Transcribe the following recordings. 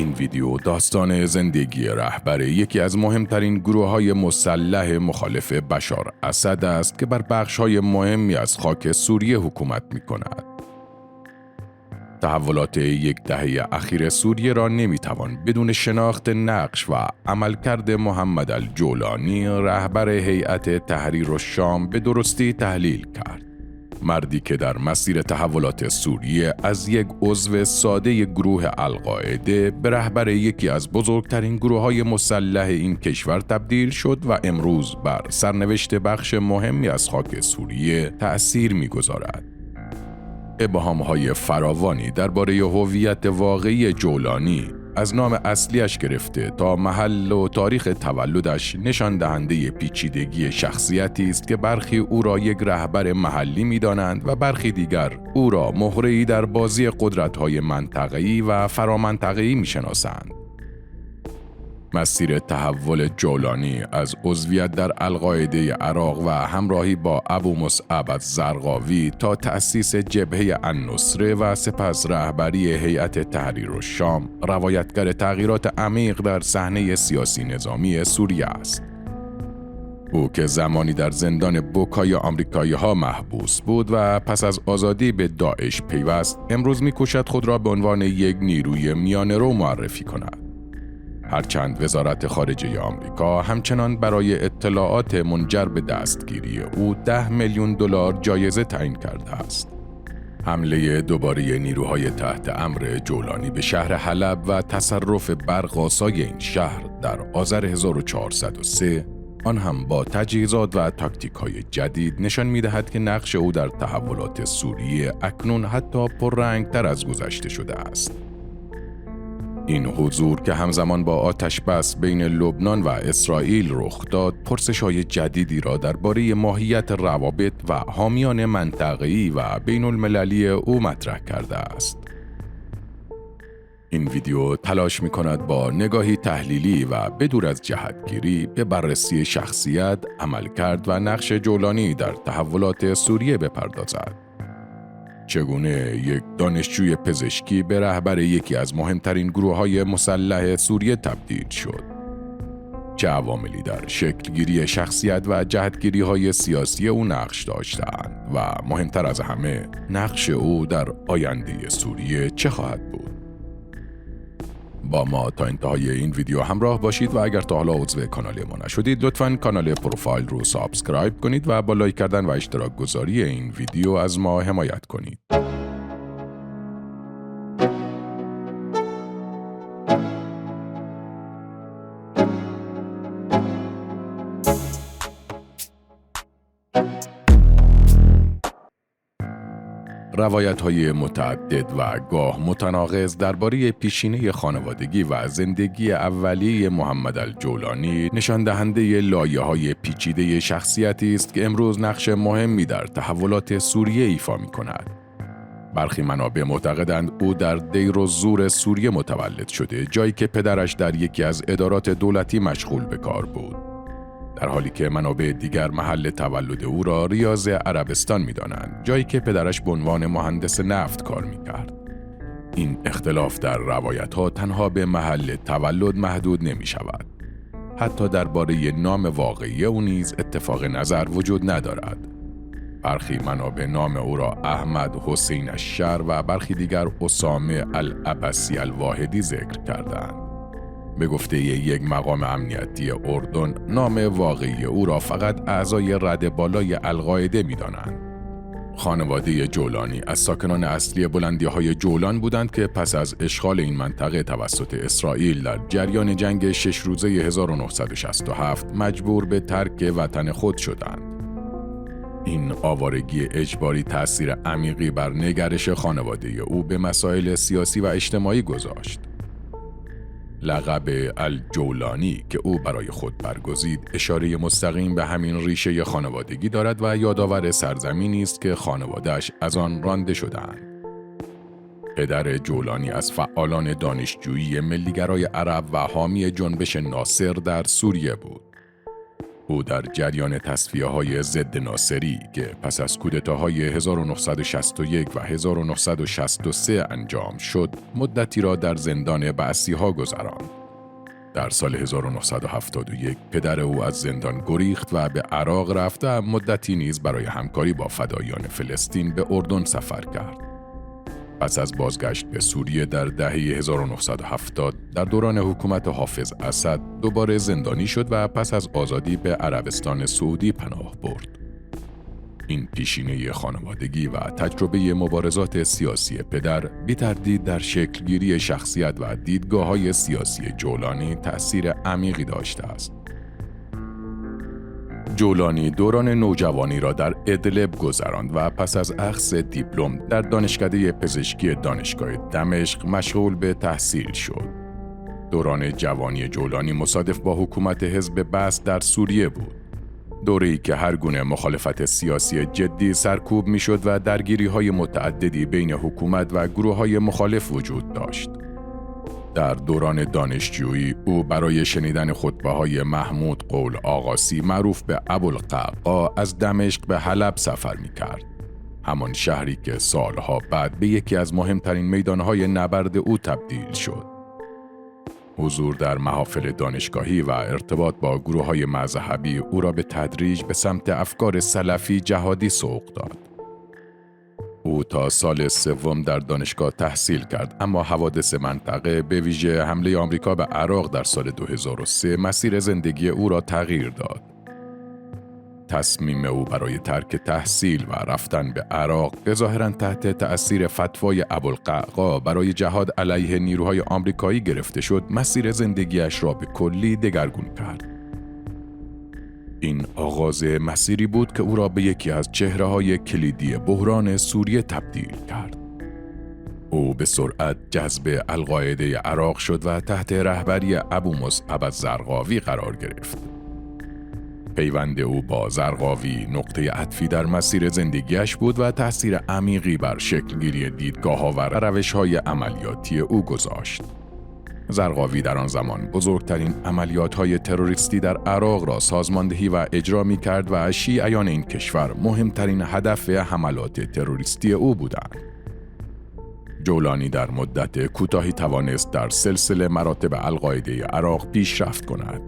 این ویدیو داستان زندگی رهبر یکی از مهمترین گروه‌های مسلح مخالف بشار اسد است که بر بخش‌های مهمی از خاک سوریه حکومت می‌کند. تحولات یک دهه اخیر سوریه را نمی‌توان بدون شناخت نقش و عملکرد محمد الجولانی رهبر هیئت تحریر الشام به درستی تحلیل کرد. مردی که در مسیر تحولات سوریه از یک عضو ساده گروه القاعده به رهبر یکی از بزرگترین گروه‌های مسلح این کشور تبدیل شد و امروز بر سرنوشت بخش مهمی از خاک سوریه تأثیر می‌گذارد. ابهام‌های فراوانی درباره هویت واقعی جولانی از نام اصلیش گرفته تا محل و تاریخ تولدش نشان دهنده پیچیدگی شخصیتی است که برخی او را یک رهبر محلی می‌دانند و برخی دیگر او را مهره‌ای در بازی قدرت‌های منطقه‌ای و فرامنطقه‌ای می‌شناسند. مسیر تحول جولانی از عضویت در القاعده عراق و همراهی با ابو مصعب الزرقاوی تا تأسیس جبهه النصره و سپس رهبری هیئت تحریر الشام روایتگر تغییرات عمیق در صحنه سیاسی نظامی سوریه است. او که زمانی در زندان بوکای آمریکایی‌ها محبوس بود و پس از آزادی به داعش پیوست، امروز می‌کوشد خود را به عنوان یک نیروی میانه‌رو معرفی کند. هرچند وزارت خارجه آمریکا همچنان برای اطلاعات منجر به دستگیری او 10 میلیون دلار جایزه تعیین کرده است. حمله دوباره نیروهای تحت امر جولانی به شهر حلب و تصرف برق‌آسای این شهر در آذر 1403 آن هم با تجهیزات و تاکتیک‌های جدید نشان می‌دهد که نقش او در تحولات سوریه اکنون حتی پررنگ‌تر از گذشته شده است. این حضور که همزمان با آتش بس بین لبنان و اسرائیل رخ داد، پرسش‌های جدیدی را درباره ماهیت روابط و حامیان منطقه‌ای و بین المللی او مطرح کرده است. این ویدیو تلاش می‌کند با نگاهی تحلیلی و بدور از جهتگیری به بررسی شخصیت، عملکرد و نقش جولانی در تحولات سوریه بپردازد. چگونه یک دانشجوی پزشکی به رهبر یکی از مهمترین گروه‌های مسلح سوریه تبدیل شد؟ چه عواملی در شکلگیری شخصیت و جهتگیری‌های سیاسی او نقش داشتند و مهمتر از همه نقش او در آینده سوریه چه خواهد بود؟ با ما تا انتهای این ویدیو همراه باشید و اگر تا حالا عضو کانال ما نشدید لطفاً کانال پروفایل رو سابسکرایب کنید و با لایک کردن و اشتراک گذاری این ویدیو از ما حمایت کنید. روایت‌های متعدد و گاه متناقض درباره پیشینه خانوادگی و زندگی اولیه محمد الجولانی نشان دهنده لایه‌های پیچیده شخصیتی است که امروز نقش مهمی در تحولات سوریه ایفا می‌کند. برخی منابع معتقدند او در دیر الزور سوریه متولد شده، جایی که پدرش در یکی از ادارات دولتی مشغول به کار بود، در حالی که منابع دیگر محل تولد او را ریاض عربستان می‌دانند، جایی که پدرش به عنوان مهندس نفت کار می‌کرد. این اختلاف در روایت‌ها تنها به محل تولد محدود نمی‌شود. حتی درباره نام واقعی او نیز اتفاق نظر وجود ندارد. برخی منابع نام او را احمد حسین الشر و برخی دیگر اسامه العبسی الواحدی ذکر کردند. به گفته یک مقام امنیتی اردن، نام واقعی او را فقط اعضای رده بالای القاعده می‌دانند. خانواده جولانی از ساکنان اصلی بلندی‌های جولان بودند که پس از اشغال این منطقه توسط اسرائیل در جریان جنگ 6 روزه 1967 مجبور به ترک وطن خود شدند. این آوارگی اجباری تأثیر عمیقی بر نگرش خانواده او به مسائل سیاسی و اجتماعی گذاشت. لقب الجولانی که او برای خود برگزید اشاره مستقیم به همین ریشه خانوادگی دارد و یادآور سرزمینی است که خانواده‌اش از آن رانده شده‌اند. پدر جولانی از فعالان دانشجویی ملیگرای عرب و حامی جنبش ناصر در سوریه بود. او در جریان تصفیه‌های ضد ناصری که پس از کودتاهای 1961 و 1963 انجام شد، مدتی را در زندان بعثی‌ها گذراند. در سال 1971 پدر او از زندان گریخت و به عراق رفت و مدتی نیز برای همکاری با فداییان فلسطین به اردن سفر کرد. پس از بازگشت به سوریه در دهه 1970 در دوران حکومت حافظ اسد دوباره زندانی شد و پس از آزادی به عربستان سعودی پناه برد. این پیشینه خانوادگی و تجربه مبارزات سیاسی پدر بی تردید در شکلگیری شخصیت و دیدگاه‌های سیاسی جولانی تأثیر عمیقی داشته است. جولانی دوران نوجوانی را در ادلب گذراند و پس از اخذ دیپلم در دانشکده پزشکی دانشگاه دمشق مشغول به تحصیل شد. دوران جوانی جولانی مصادف با حکومت حزب بعث در سوریه بود. دوره‌ای که هر گونه مخالفت سیاسی جدی سرکوب می‌شد و درگیری‌های متعددی بین حکومت و گروه‌های مخالف وجود داشت. در دوران دانشجویی او برای شنیدن خطبه‌های محمود قول آقاسی معروف به ابوالقعقاع از دمشق به حلب سفر می‌کرد. همان شهری که سالها بعد به یکی از مهمترین میدان‌های نبرد او تبدیل شد. حضور در محافل دانشگاهی و ارتباط با گروه‌های مذهبی او را به تدریج به سمت افکار سلفی جهادی سوق داد. او تا سال سوم در دانشگاه تحصیل کرد، اما حوادث منطقه به ویژه حمله آمریکا به عراق در سال 2003 مسیر زندگی او را تغییر داد. تصمیم او برای ترک تحصیل و رفتن به عراق که ظاهراً تحت تأثیر فتوای ابوالقعقاع برای جهاد علیه نیروهای آمریکایی گرفته شد، مسیر زندگیش را به کلی دگرگون کرد. این آغاز مسیری بود که او را به یکی از چهره‌های کلیدی بحران سوریه تبدیل کرد. او به سرعت جذب القاعده عراق شد و تحت رهبری ابو مصعب الزرقاوی قرار گرفت. پیوند او با زرقاوی نقطه عطفی در مسیر زندگیش بود و تأثیر عمیقی بر شکلگیری دیدگاه‌ها و روش‌های عملیاتی او گذاشت. زرقاوی در آن زمان بزرگترین عملیات‌های تروریستی در عراق را سازماندهی و اجرا می‌کرد و شیعیان این کشور مهمترین هدف حملات تروریستی او بودند. جولانی در مدت کوتاهی توانست در سلسله مراتب القاعده عراق پیشرفت کند.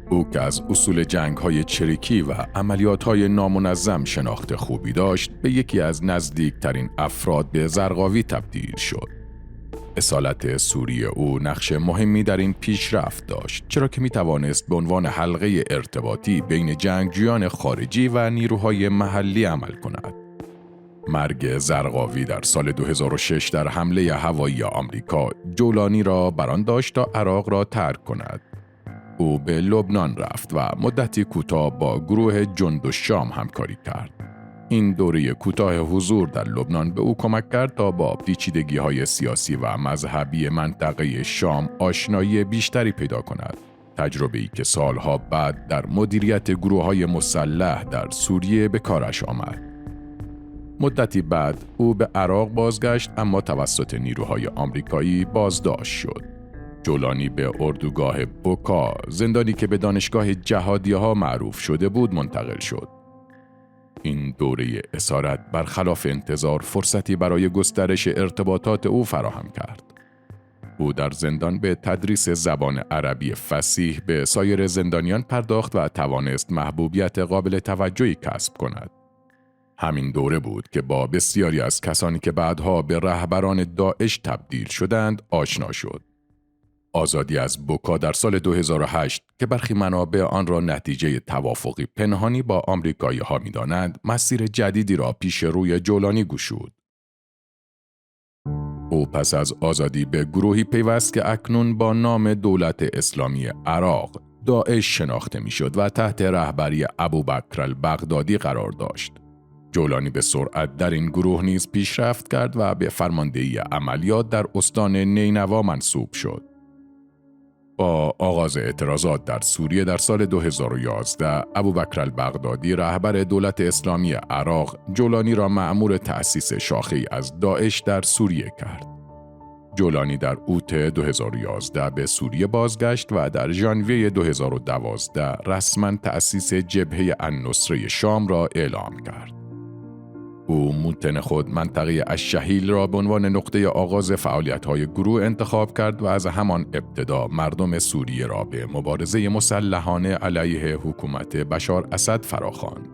او که از اصول جنگ‌های چریکی و عملیات‌های نامنظم شناخت خوبی داشت، به یکی از نزدیکترین افراد به زرقاوی تبدیل شد. اصالت سوری او نقش مهمی در این پیشرفت داشت، چرا که می‌توانست به عنوان حلقه ارتباطی بین جنگجویان خارجی و نیروهای محلی عمل کند. مرگ زرقاوی در سال 2006 در حمله هوایی آمریکا جولانی را بران داشت تا عراق را ترک کند. او به لبنان رفت و مدتی کوتاه با گروه جندالشام همکاری کرد. این دوره کوتاه حضور در لبنان به او کمک کرد تا با پیچیدگی‌های سیاسی و مذهبی منطقه شام آشنایی بیشتری پیدا کند. تجربه‌ای که سالها بعد در مدیریت گروه‌های مسلح در سوریه به کارش آمد. مدتی بعد او به عراق بازگشت، اما توسط نیروهای آمریکایی بازداشت شد. جولانی به اردوگاه بوکا، زندانی که به دانشگاه جهادی‌ها معروف شده بود، منتقل شد. این دوره اسارت برخلاف انتظار فرصتی برای گسترش ارتباطات او فراهم کرد. او در زندان به تدریس زبان عربی فصیح به سایر زندانیان پرداخت و توانست محبوبیت قابل توجهی کسب کند. همین دوره بود که با بسیاری از کسانی که بعدها به رهبران داعش تبدیل شدند آشنا شد. آزادی از بوکا در سال 2008 که برخی منابع آن را نتیجه توافقی پنهانی با آمریکایی‌ها می‌دانند، مسیر جدیدی را پیش روی جولانی گشود. او پس از آزادی به گروهی پیوست که اکنون با نام دولت اسلامی عراق داعش شناخته می‌شد و تحت رهبری ابوبکر البغدادی قرار داشت. جولانی به سرعت در این گروه نیز پیشرفت کرد و به فرماندهی عملیات در استان نینوا منصوب شد. با آغاز اعتراضات در سوریه در سال 2011، ابوبکر البغدادی رهبر دولت اسلامی عراق جولانی را مأمور تأسیس شاخه‌ای از داعش در سوریه کرد. جولانی در اوت 2011 به سوریه بازگشت و در ژانویه 2012 رسما تأسیس جبهه النصره شام را اعلام کرد. او موطن خود منطقه الشهیل را به عنوان نقطه آغاز فعالیت‌های گروه انتخاب کرد و از همان ابتدا مردم سوریه را به مبارزه مسلحانه علیه حکومت بشار اسد فراخواند.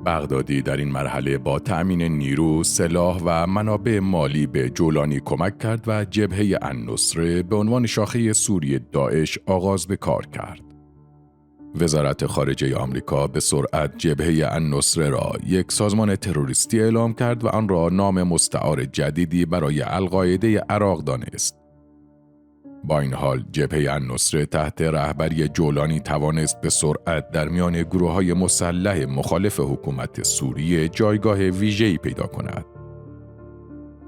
بغدادی در این مرحله با تأمین نیرو، سلاح و منابع مالی به جولانی کمک کرد و جبهه النصره به عنوان شاخه سوری داعش آغاز به کار کرد. وزارت خارجه آمریکا به سرعت جبهه النصره را یک سازمان تروریستی اعلام کرد و آن را نام مستعار جدیدی برای القاعده عراق دانست. با این حال جبهه النصره تحت رهبری جولانی توانست به سرعت در میان گروه‌های مسلح مخالف حکومت سوریه جایگاه ویژه‌ای پیدا کند.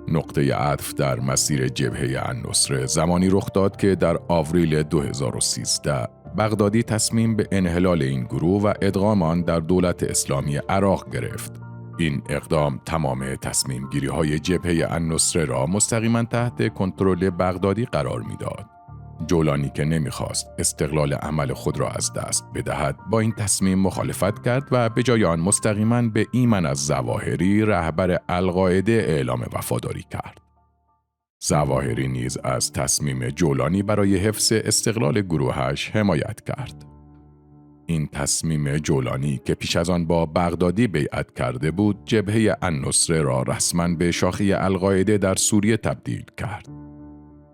نقطه عطف در مسیر جبهه النصره زمانی رخ داد که در آوریل 2013 بغدادی تصمیم به انحلال این گروه و ادغام آن در دولت اسلامی عراق گرفت. این اقدام تمام تصمیم گیری های جبهه النصره را مستقیما تحت کنترل بغدادی قرار میداد. جولانی که نمیخواست استقلال عمل خود را از دست بدهد با این تصمیم مخالفت کرد و به جای آن مستقیما به ایمن الظواهری رهبر القاعده اعلام وفاداری کرد. ظواهری نیز از تصمیم جولانی برای حفظ استقلال گروهش حمایت کرد. این تصمیم جولانی که پیش از آن با بغدادی بیعت کرده بود، جبهه النصره را رسما به شاخه القاعده در سوریه تبدیل کرد.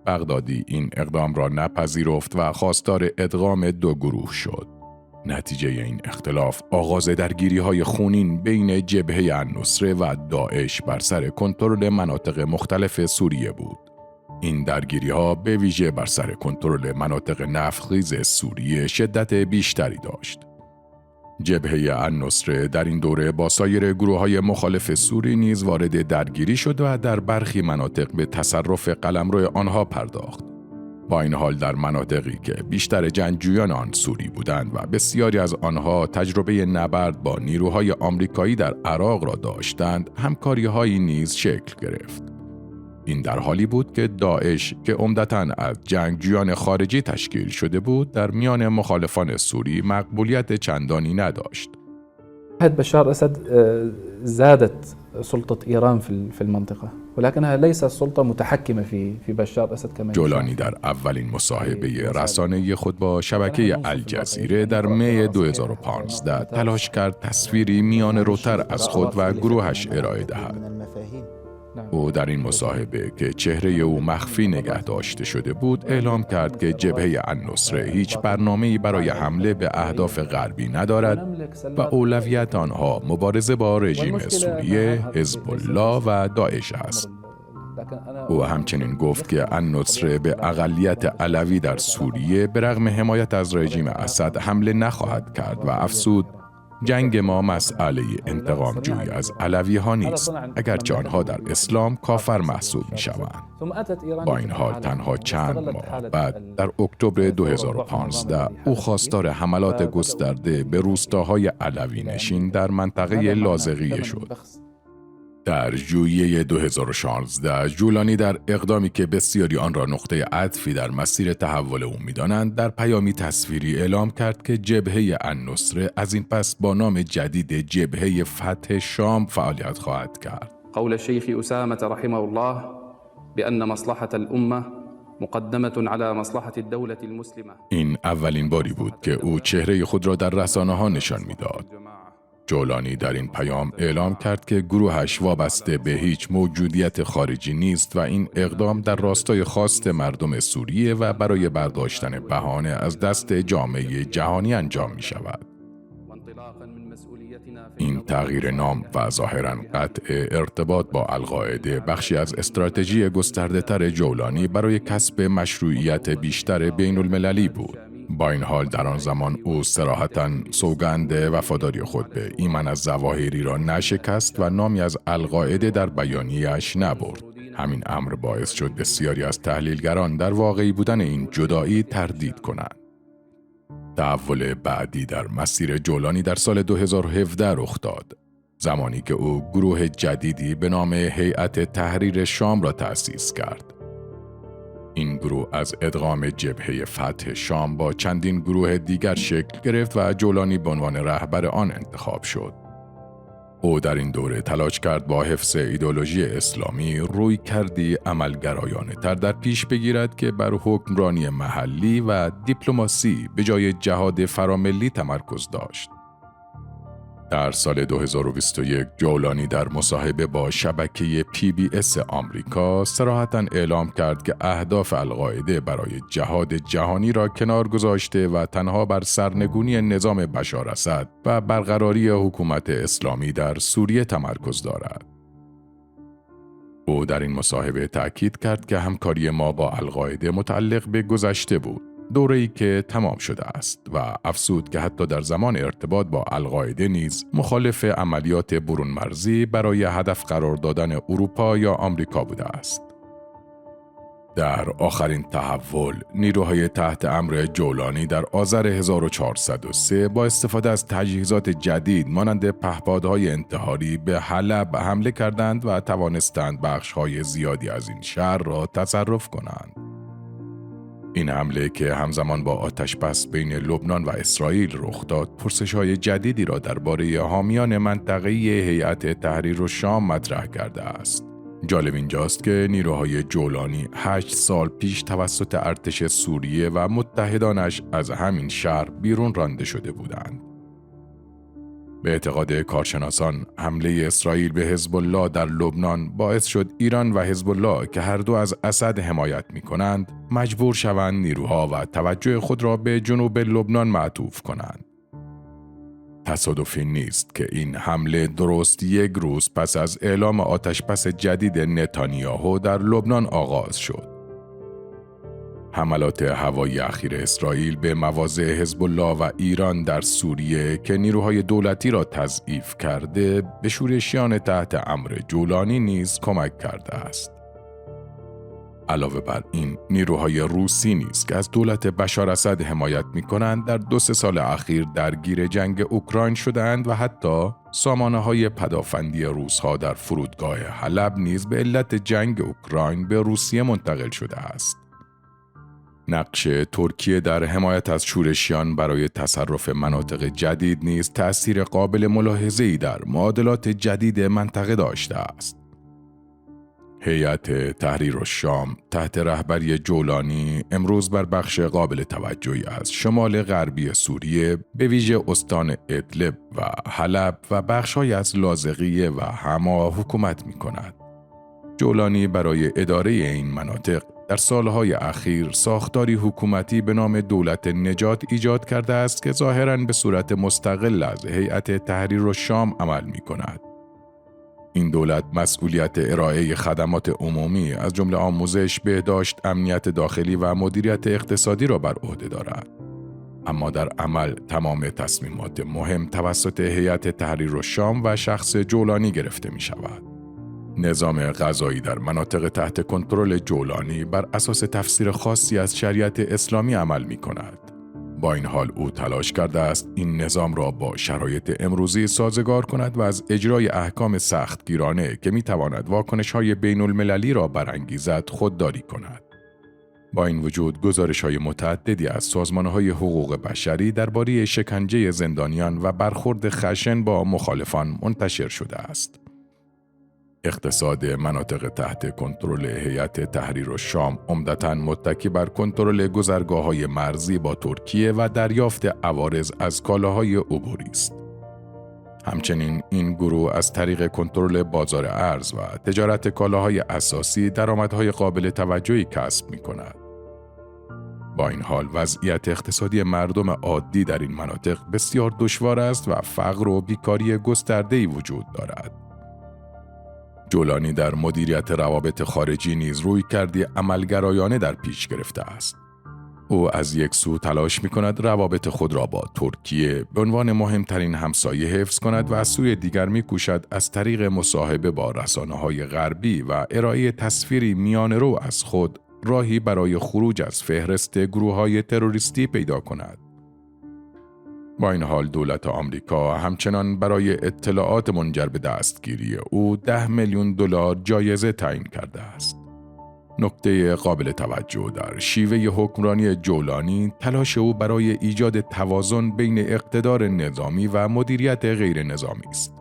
بغدادی این اقدام را نپذیرفت و خواستار ادغام دو گروه شد. نتیجه این اختلاف آغاز درگیری‌های خونین بین جبهه النصره و داعش بر سر کنترل مناطق مختلف سوریه بود. این درگیری‌ها به ویژه بر سر کنترل مناطق نفتخیز سوریه شدت بیشتری داشت. جبهه النصره در این دوره با سایر گروه‌های مخالف سوری نیز وارد درگیری شد و در برخی مناطق به تصرف قلمرو آنها پرداخت. با این حال در مناطقی که بیشتر جنگجویان آن سوری بودند و بسیاری از آنها تجربه نبرد با نیروهای آمریکایی در عراق را داشتند، همکاری‌هایی نیز شکل گرفت. این در حالی بود که داعش که عمدتاً از جنگجویان خارجی تشکیل شده بود، در میان مخالفان سوری مقبولیت چندانی نداشت. بشار أسد زادت سلطة إيران في المنطقة ولكنها ليست سلطة متحكمة في بشار أسد كما جولانی در اولین مصاحبه رسانه‌ای خود با شبکه الجزیره در می 2015 تلاش کرد تصویری میان روتر از خود و گروهش ارائه دهد. او در این مصاحبه که چهره او مخفی نگه داشته شده بود اعلام کرد که جبهه النصره هیچ برنامه‌ای برای حمله به اهداف غربی ندارد و اولویت آنها مبارزه با رژیم سوریه، حزب الله و داعش است. او همچنین گفت که النصره به اقلیت علوی در سوریه به رغم حمایت از رژیم اسد حمله نخواهد کرد و افزود جنگ ما مسئله انتقام جویی از علوی ها نیست، اگرچه آنها در اسلام کافر محسوب می شوند. با این حال تنها چند ماه بعد در اکتبر 2015 او خواستار حملات گسترده به روستاهای علوی نشین در منطقه لاذقیه شد. در ژوئیه 2016 جولانی در اقدامی که بسیاری آن را نقطه عطفی در مسیر تحول او می‌دانند، در پیامی تصویری اعلام کرد که جبهه النصره از این پس با نام جدید جبهه فتح شام فعالیت خواهد کرد. قول الشيخ أسامة رحمه الله بأن مصلحة الأمة مقدمة على مصلحة الدولة المسلمة. این اولین باری بود که او چهره خود را در رسانه‌ها نشان می‌داد. جولانی در این پیام اعلام کرد که گروهش وابسته به هیچ موجودیت خارجی نیست و این اقدام در راستای خواست مردم سوریه و برای برداشتن بهانه از دست جامعه جهانی انجام می شود. این تغییر نام و ظاهراً قطع ارتباط با القاعده بخشی از استراتژی گسترده‌تر جولانی برای کسب مشروعیت بیشتر بین المللی بود. با این حال در آن زمان او صراحتاً سوگند وفاداری خود به ایمن الظواهری را نشکست و نامی از القاعده در بیانیه‌اش نبرد. همین امر باعث شد بسیاری از تحلیلگران در واقعی بودن این جدایی تردید کنند. تحول بعدی در مسیر جولانی در سال 2017 رخ داد، زمانی که او گروه جدیدی به نام هیئت تحریر شام را تأسیس کرد. این گروه از ادغام جبهه فتح شام با چندین گروه دیگر شکل گرفت و جولانی به عنوان رهبر آن انتخاب شد. او در این دوره تلاش کرد با حفظ ایدئولوژی اسلامی روی کردی عملگرایانه تر در پیش بگیرد که بر حکمرانی محلی و دیپلماسی به جای جهاد فراملی تمرکز داشت. در سال 2021 جولانی در مصاحبه با شبکه PBS آمریکا صراحتاً اعلام کرد که اهداف القاعده برای جهاد جهانی را کنار گذاشته و تنها بر سرنگونی نظام بشار اسد و برقراری حکومت اسلامی در سوریه تمرکز دارد. او در این مصاحبه تأکید کرد که همکاری ما با القاعده متعلق به گذشته بود، دوره‌ای که تمام شده است، و افزود که حتی در زمان ارتباط با القاعده نیز مخالف عملیات برون مرزی برای هدف قرار دادن اروپا یا آمریکا بوده است. در آخرین تحول، نیروهای تحت امر جولانی در آذر 1403 با استفاده از تجهیزات جدید مانند پهپادهای انتحاری به حلب حمله کردند و توانستند بخش‌های زیادی از این شهر را تصرف کنند. این حمله که همزمان با آتش‌بس بین لبنان و اسرائیل رخ داد، پرسش‌های جدیدی را درباره حامیان منطقه‌ای هیئت تحریر الشام مطرح کرده است. جالب اینجاست که نیروهای جولانی 8 سال پیش توسط ارتش سوریه و متحدانش از همین شهر بیرون رانده شده بودند. به اعتقاد کارشناسان، حمله اسرائیل به حزب الله در لبنان باعث شد ایران و حزب الله که هر دو از اسد حمایت می‌کنند، مجبور شوند نیروها و توجه خود را به جنوب لبنان معطوف کنند. تصادفی نیست که این حمله درست یک روز پس از اعلام آتش‌بس جدید نتانیاهو در لبنان آغاز شد. حملات هوایی اخیر اسرائیل به مواضع حزب الله و ایران در سوریه که نیروهای دولتی را تضعیف کرده، به شورشیان تحت امر جولانی نیز کمک کرده است. علاوه بر این، نیروهای روسی نیز که از دولت بشار اسد حمایت می‌کنند در 2-3 سال اخیر درگیر جنگ اوکراین شدند و حتی سامانه‌های پدافندی روس‌ها در فرودگاه حلب نیز به علت جنگ اوکراین به روسیه منتقل شده است. نقش ترکیه در حمایت از شورشیان برای تصرف مناطق جدید نیز تأثیر قابل ملاحظه‌ای در معادلات جدید منطقه داشته است. هیئت تحریر الشام تحت رهبری جولانی امروز بر بخش قابل توجهی از شمال غربی سوریه، به ویژه استان ادلب و حلب و بخش‌های از لاذقیه و حما حکومت می‌کند. جولانی برای اداره این مناطق در سالهای اخیر ساختاری حکومتی به نام دولت نجات ایجاد کرده است که ظاهراً به صورت مستقل از هیئت تحریر الشام عمل می‌کند. این دولت مسئولیت ارائه خدمات عمومی از جمله آموزش، بهداشت، امنیت داخلی و مدیریت اقتصادی را بر عهده دارد. اما در عمل تمام تصمیمات مهم توسط هیئت تحریر الشام و شخص جولانی گرفته می شود. نظام قضایی در مناطق تحت کنترل جولانی بر اساس تفسیر خاصی از شریعت اسلامی عمل می کند. با این حال او تلاش کرده است این نظام را با شرایط امروزی سازگار کند و از اجرای احکام سختگیرانه که می تواند واکنش‌های بین المللی را برانگیزد خودداری کند. با این وجود گزارش‌های متعددی از سازمان‌های حقوق بشری درباره شکنجه زندانیان و برخورد خشن با مخالفان منتشر شده است. اقتصاد مناطق تحت کنترل هیئت تحریر الشام عمدتاً متکی بر کنترل گذرگاه‌های مرزی با ترکیه و دریافت عوارض از کالاهای عبوری است. همچنین این گروه از طریق کنترل بازار ارز و تجارت کالاهای اساسی درآمدهای قابل توجهی کسب می‌کند. با این حال وضعیت اقتصادی مردم عادی در این مناطق بسیار دشوار است و فقر و بیکاری گسترده‌ای وجود دارد. جولانی در مدیریت روابط خارجی نیز رویکردی عملگرایانه در پیش گرفته است. او از یک سو تلاش می‌کند روابط خود را با ترکیه به عنوان مهمترین همسایه حفظ کند و از سوی دیگر می‌کوشد از طریق مصاحبه با رسانه‌های غربی و ارائه تصویری میانه‌رو از خود راهی برای خروج از فهرست گروه‌های تروریستی پیدا کند. با این حال دولت آمریکا همچنان برای اطلاعات منجر به دستگیری او $10 میلیون جایزه تعیین کرده است. نکته قابل توجه در شیوه حکمرانی جولانی تلاش او برای ایجاد توازن بین اقتدار نظامی و مدیریت غیر نظامی است.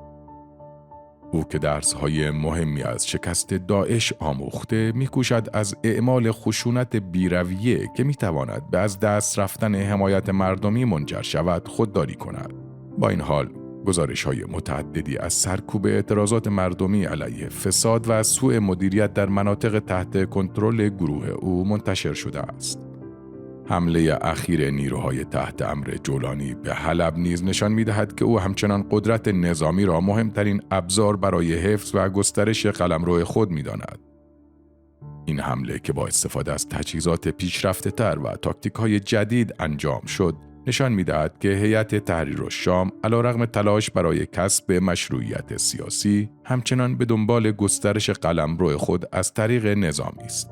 او که درس‌های مهمی از شکست داعش آموخته می‌کوشد از اعمال خشونت بی‌رویه که می‌تواند به از دست رفتن حمایت مردمی منجر شود خودداری کند. با این حال گزارش‌های متعددی از سرکوب اعتراضات مردمی علیه فساد و سوء مدیریت در مناطق تحت کنترل گروه او منتشر شده است. حمله اخیر نیروهای تحت امر جولانی به حلب نیز نشان می‌دهد که او همچنان قدرت نظامی را مهمترین ابزار برای حفظ و گسترش قلمرو خود می‌داند. این حمله که با استفاده از تجهیزات پیشرفته‌تر و تاکتیک‌های جدید انجام شد، نشان می‌دهد که هیئت تحریر الشام علیرغم تلاش برای کسب مشروعیت سیاسی، همچنان به دنبال گسترش قلمرو خود از طریق نظامی است.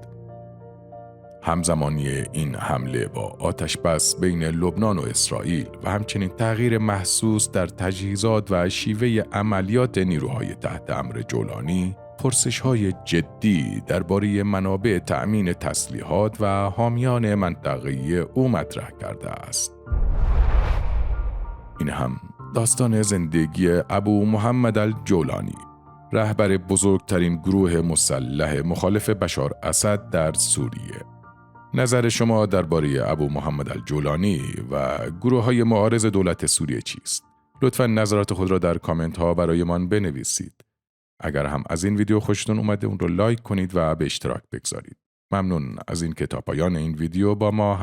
همزمانی این حمله با آتش بس بین لبنان و اسرائیل و همچنین تغییر محسوس در تجهیزات و شیوه عملیات نیروهای تحت امر جولانی، پرسش‌های جدی درباره منابع تأمین تسلیحات و حامیان منطقه‌ای او مطرح کرده است. این هم داستان زندگی ابو محمد الجولانی، رهبر بزرگترین گروه مسلح مخالف بشار اسد در سوریه. نظر شما درباره ابو محمد الجولانی و گروه‌های معارض دولت سوریه چیست؟ لطفاً نظرات خود را در کامنت ها برای من بنویسید. اگر هم از این ویدیو خوشتون اومده اون رو لایک کنید و به اشتراک بگذارید. ممنون از این که تا پایان این ویدیو با ما